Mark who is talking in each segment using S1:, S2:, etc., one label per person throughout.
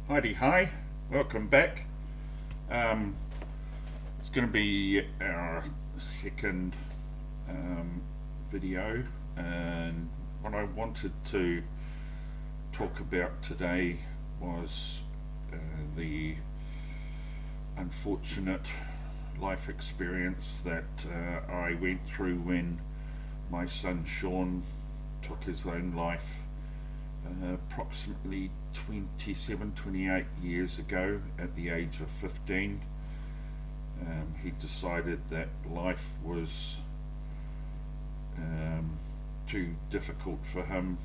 S1: Heidi, hi, welcome back. Um, it's going to be our second um, video, and what I wanted to talk about today was the unfortunate life experience that I went through when my son Sean took his own life approximately 27, 28 years ago at the age of 15. He decided that life was too difficult for him.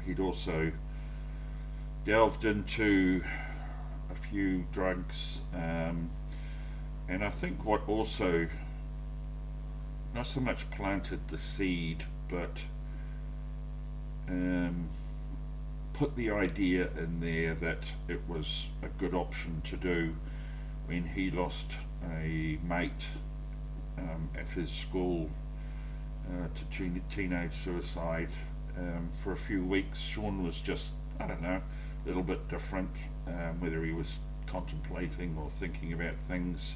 S1: He'd also delved into a few drugs, and I think what also not so much planted the seed, but um, put the idea in there that it was a good option to do when he lost a mate at his school to teenage suicide. For a few weeks, Sean was just, I don't know, a little bit different, whether he was contemplating or thinking about things,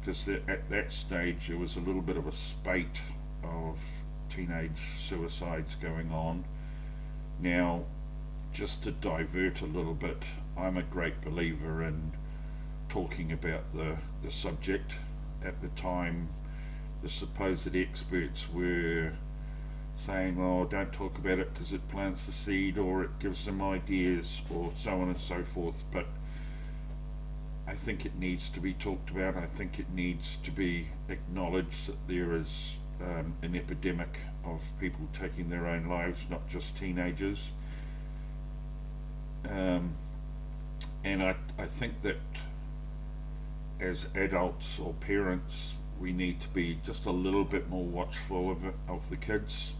S1: because at that stage there was a little bit of a spate of teenage suicides going on. Now, just to divert a little bit, I'm a great believer in talking about the subject. At the time, the supposed experts were saying, oh, don't talk about it because it plants the seed or it gives them ideas or so on and so forth. But I think it needs to be talked about. I think it needs to be acknowledged that there is an epidemic of people taking their own lives, not just teenagers. And I think that as adults or parents, we need to be just a little bit more watchful of the kids.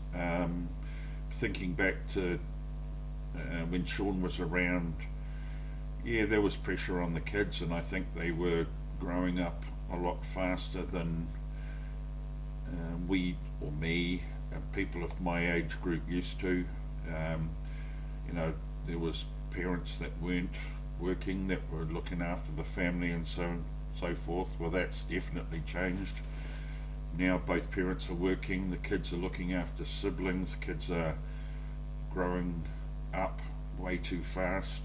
S1: Thinking back to when Sean was around, yeah, there was pressure on the kids, and I think they were growing up a lot faster than we or me and people of my age group used to. Um, you know, there was parents that weren't working, that were looking after the family and so forth. Well, that's definitely changed. Now both parents are working, the kids are looking after siblings, kids are growing up way too fast.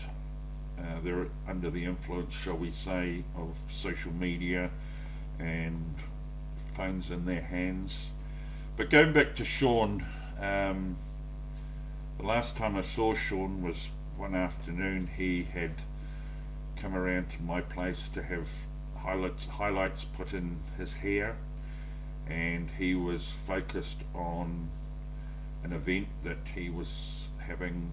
S1: They're under the influence, shall we say, of social media and phones in their hands. But going back to Sean, the last time I saw Sean was one afternoon. He had come around to my place to have highlights put in his hair, and he was focused on an event that he was having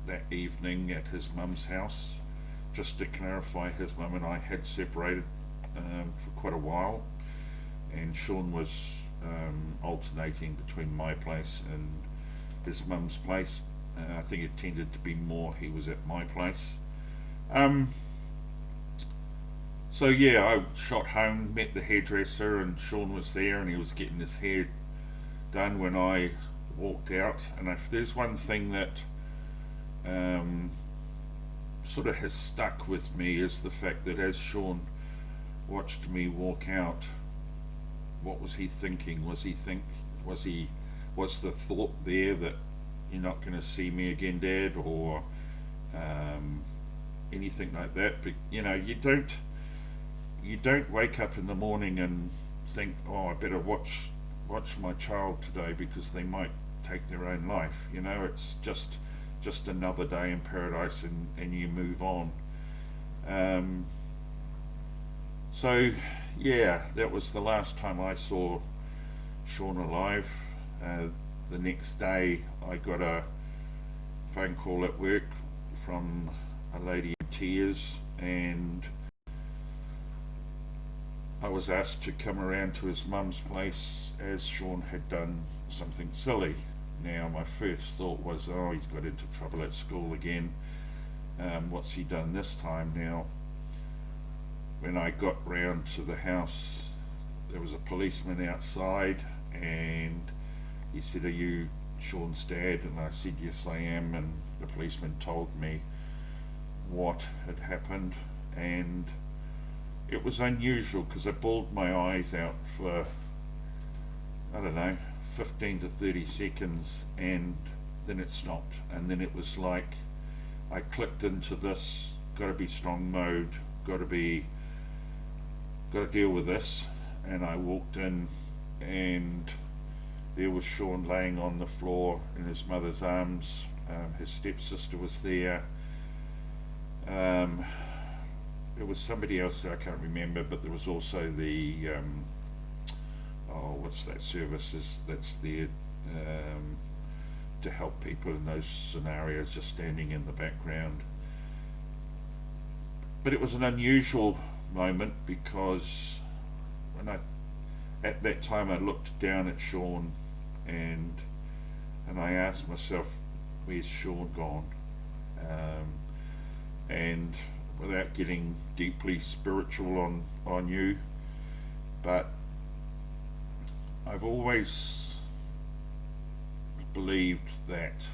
S1: that evening at his mum's house. Just to clarify, his mum and I had separated for quite a while, and Sean was alternating between my place and his mum's place. I think it tended to be more he was at my place. So yeah, I shot home, met the hairdresser, and Sean was there, and he was getting his hair done when I walked out. And if there's one thing that um, sort of has stuck with me is the fact that as Sean watched me walk out, what was he thinking? Was the thought there that you're not going to see me again, Dad, or um, anything like that? But you don't wake up in the morning and think, oh, I better watch my child today because they might take their own life. It's just another day in paradise, and you move on. Um, so yeah, that was the last time I saw Sean alive. The next day, I got a phone call at work from a lady in tears, and I was asked to come around to his mum's place as Sean had done something silly. Now, my first thought was, oh, he's got into trouble at school again. What's he done this time? Now, when I got round to the house, there was a policeman outside, and he said, are you Sean's dad? And I said, yes, I am. And the policeman told me what had happened, and it was unusual because I bawled my eyes out for, I don't know, 15 to 30 seconds, and then it stopped. And then it was like I clicked into this, got to be strong mode, got to deal with this. And I walked in, and there was Sean laying on the floor in his mother's arms. His stepsister was there. There was somebody else that I can't remember, but there was also the what's that service that's there to help people in those scenarios, just standing in the background. But it was an unusual moment because at that time I looked down at Sean, and I asked myself, where's Sean gone? And without getting deeply spiritual on you, but I've always believed that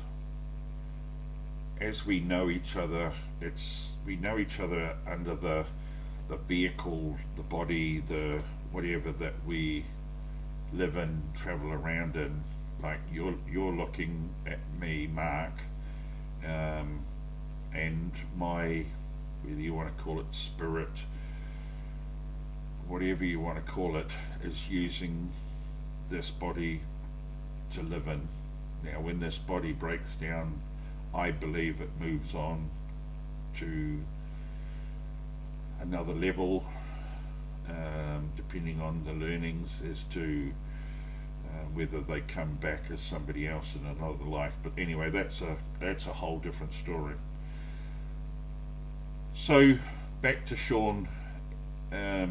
S1: as we know each other, we know each other under the vehicle, the body, the whatever that we live in, travel around in. Like you're looking at me, Mark, and my, whether you want to call it spirit, whatever you want to call it, is using this body to live in. Now when this body breaks down, I believe it moves on to another level, depending on the learnings as to whether they come back as somebody else in another life. But anyway, that's a whole different story. So back to Sean. The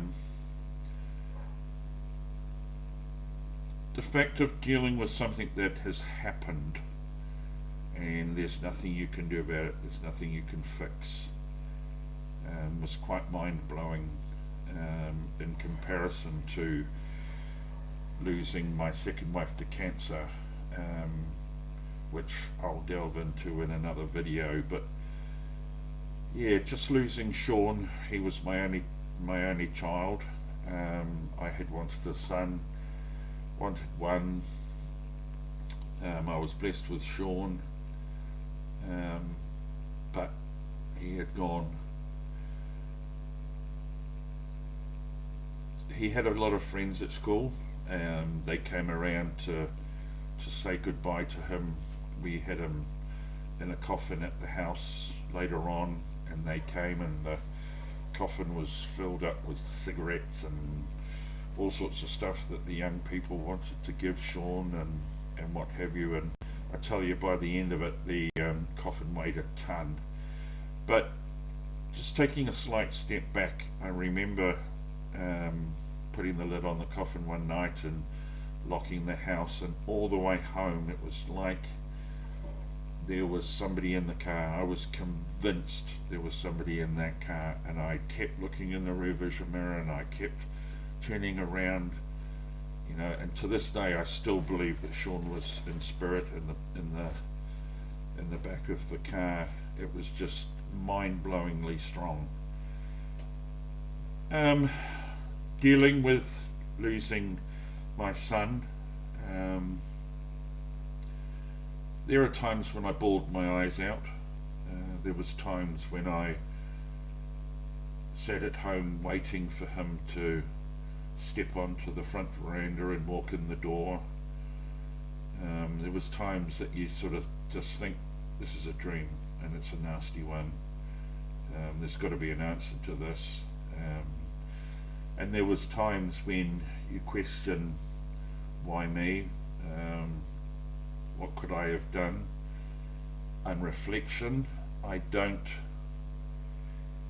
S1: fact of dealing with something that has happened, and there's nothing you can do about it, there's nothing you can fix, was quite mind-blowing in comparison to losing my second wife to cancer, which I'll delve into in another video. But yeah, just losing Sean, he was my only child. I had wanted a son, wanted one. I was blessed with Sean, but he had gone. He had a lot of friends at school. They came around to say goodbye to him. We had him in a coffin at the house later on, and they came, and the coffin was filled up with cigarettes and all sorts of stuff that the young people wanted to give Sean and what have you. And I tell you, by the end of it, the coffin weighed a ton. But just taking a slight step back, I remember putting the lid on the coffin one night and locking the house, and all the way home it was like there was somebody in the car. I was convinced there was somebody in that car, and I kept looking in the rear vision mirror, and I kept turning around, you know. And to this day I still believe that Sean was in spirit in the back of the car. It was just mind-blowingly strong. Dealing with losing my son, there are times when I bawled my eyes out. There was times when I sat at home waiting for him to step onto the front veranda and walk in the door. There was times that you sort of just think, this is a dream, and it's a nasty one. There's got to be an answer to this. And there was times when you question, why me? What could I have done? On reflection, I don't.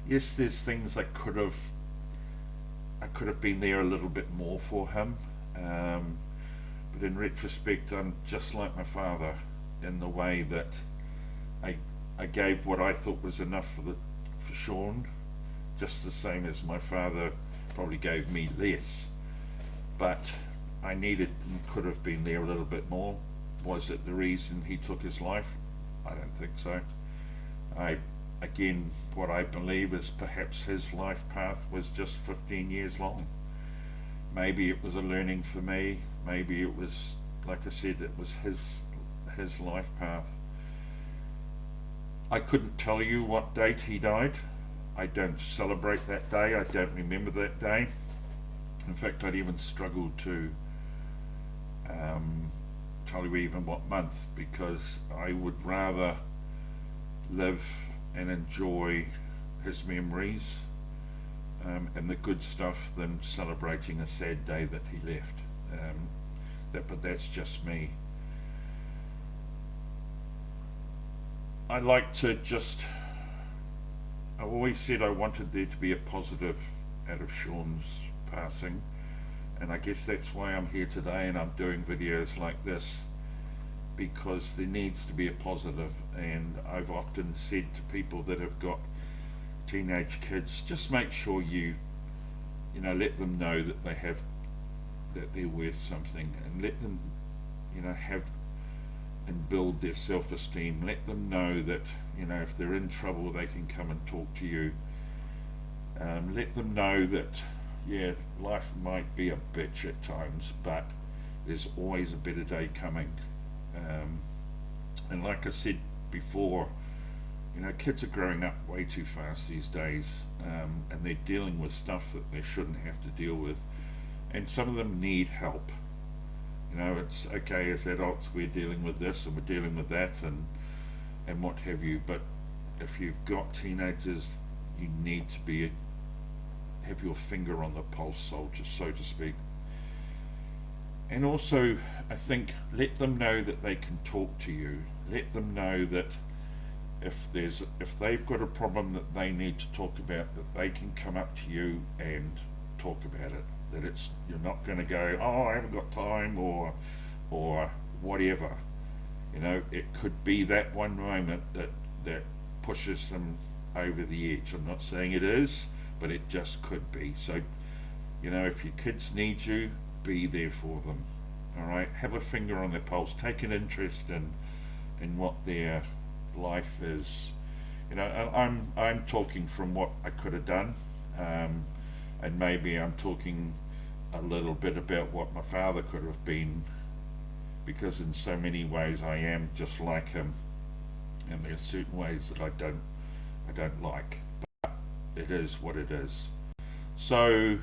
S1: Yes, there's things I could have been there a little bit more for him. But in retrospect, I'm just like my father in the way that I gave what I thought was enough for Sean, just the same as my father probably gave me less. But I needed and could have been there a little bit more. Was it the reason he took his life? I don't think so. I again, what I believe is perhaps his life path was just 15 years long. Maybe it was a learning for me. Maybe it was, like I said, it was his life path. I couldn't tell you what date he died. I don't celebrate that day. I don't remember that day. In fact, I'd even struggled to tell you even what month, because I would rather live and enjoy his memories and the good stuff than celebrating a sad day that he left. But that's just me. I like to just, I always said I wanted there to be a positive out of Sean's passing, and I guess that's why I'm here today and I'm doing videos like this, because there needs to be a positive. And I've often said to people that have got teenage kids, just make sure you let them know that that they're worth something, and let them have and build their self-esteem. Let them know that if they're in trouble they can come and talk to you. Let them know that life might be a bitch at times, but there's always a better day coming. And like I said before, kids are growing up way too fast these days, and they're dealing with stuff that they shouldn't have to deal with, and some of them need help. It's okay, as adults we're dealing with this and we're dealing with that and what have you, but if you've got teenagers, you need to have your finger on the pulse, so to speak. And also, I think, let them know that they can talk to you. Let them know that if they've got a problem that they need to talk about, that they can come up to you and talk about it. That you're not going to go, oh, I haven't got time, or whatever. It could be that one moment that pushes them over the edge. I'm not saying it is, but it just could be. So, if your kids need you, be there for them. All right, have a finger on their pulse. Take an interest in what their life is. I'm talking from what I could have done, and maybe I'm talking a little bit about what my father could have been, because in so many ways I am just like him, and there are certain ways that I don't like, but it is what it is. So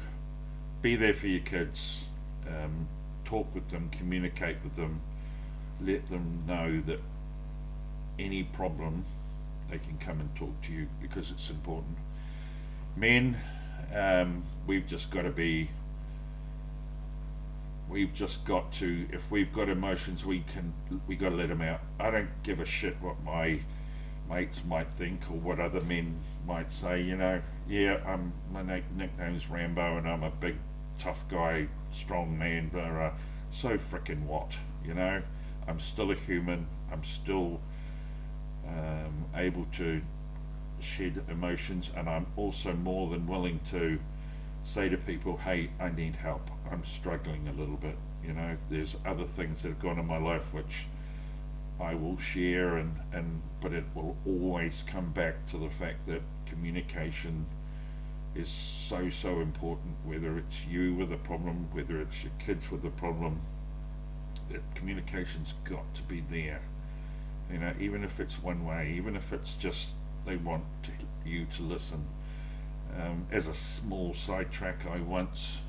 S1: be there for your kids, talk with them, communicate with them, let them know that any problem they can come and talk to you, because it's important. Men, we've just got to, if we've got emotions, we got to let them out. I don't give a shit what my mates might think or what other men might say. My nickname's Rambo and I'm a big tough guy, strong man, but so frickin' what? I'm still a human. I'm still able to shed emotions, and I'm also more than willing to say to people, hey, I need help, I'm struggling a little bit. There's other things that have gone in my life which I will share, but it will always come back to the fact that communication is so important. Whether it's you with a problem, whether it's your kids with a problem, that communication's got to be there. Even if it's one way, even if it's just they want you to listen. As a small sidetrack, I once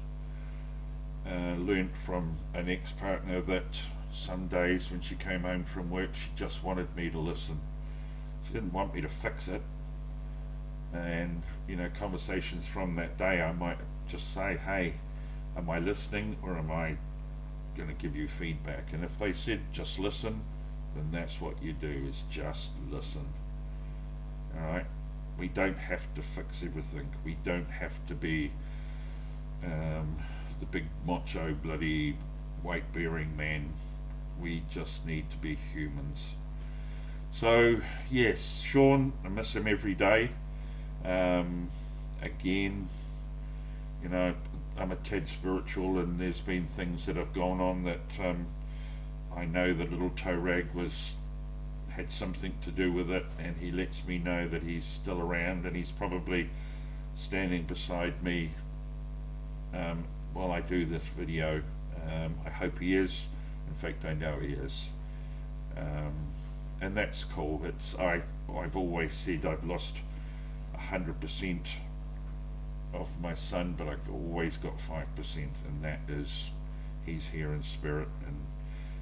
S1: learnt from an ex-partner that some days when she came home from work, she just wanted me to listen. She didn't want me to fix it. And conversations from that day, I might just say, hey, am I listening, or am I going to give you feedback? And if they said just listen, then that's what you do, is just listen. Alright, we don't have to fix everything. We don't have to be the big macho bloody weight bearing man. We just need to be humans. So yes, Sean, I miss him every day. Again, I'm a tad spiritual, and there's been things that have gone on that I know the little toe rag was had something to do with it, and he lets me know that he's still around, and he's probably standing beside me while I do this video. I hope he is. In fact, I know he is. And that's cool. I've always said I've lost 100% of my son, but I've always got 5%, and that is he's here in spirit, and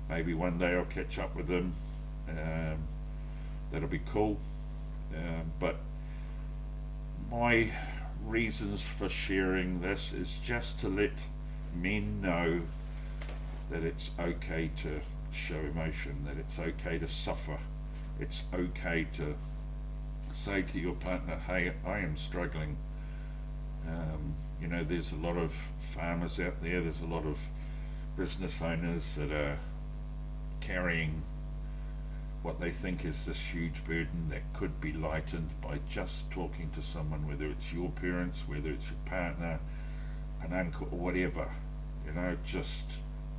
S1: maybe one day I'll catch up with him. That'll be cool. But my reasons for sharing this is just to let men know that it's okay to show emotion, that it's okay to suffer, it's okay to say to your partner, hey, I am struggling. You know, there's a lot of farmers out there, there's a lot of business owners that are carrying what they think is this huge burden that could be lightened by just talking to someone, whether it's your parents, whether it's your partner, an uncle, or whatever. You know, just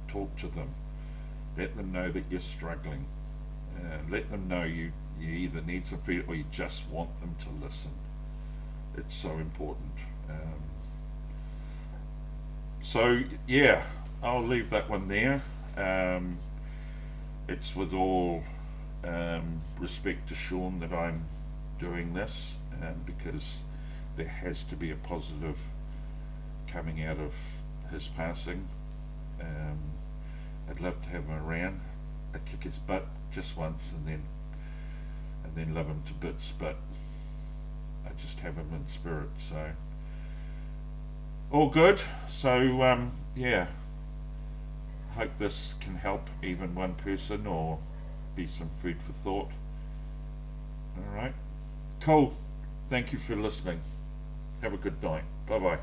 S1: talk to them. Let them know that you're struggling. Let them know you either need some feedback or you just want them to listen. It's so important. So yeah, I'll leave that one there. It's with all respect to Sean that I'm doing this, because there has to be a positive coming out of his passing. I'd love to have him around. I'd kick his butt just once and then love him to bits, but I just have him in spirit. So all good. So yeah, hope this can help even one person or be some food for thought. Alright, cool. Thank you for listening. Have a good night. Bye bye.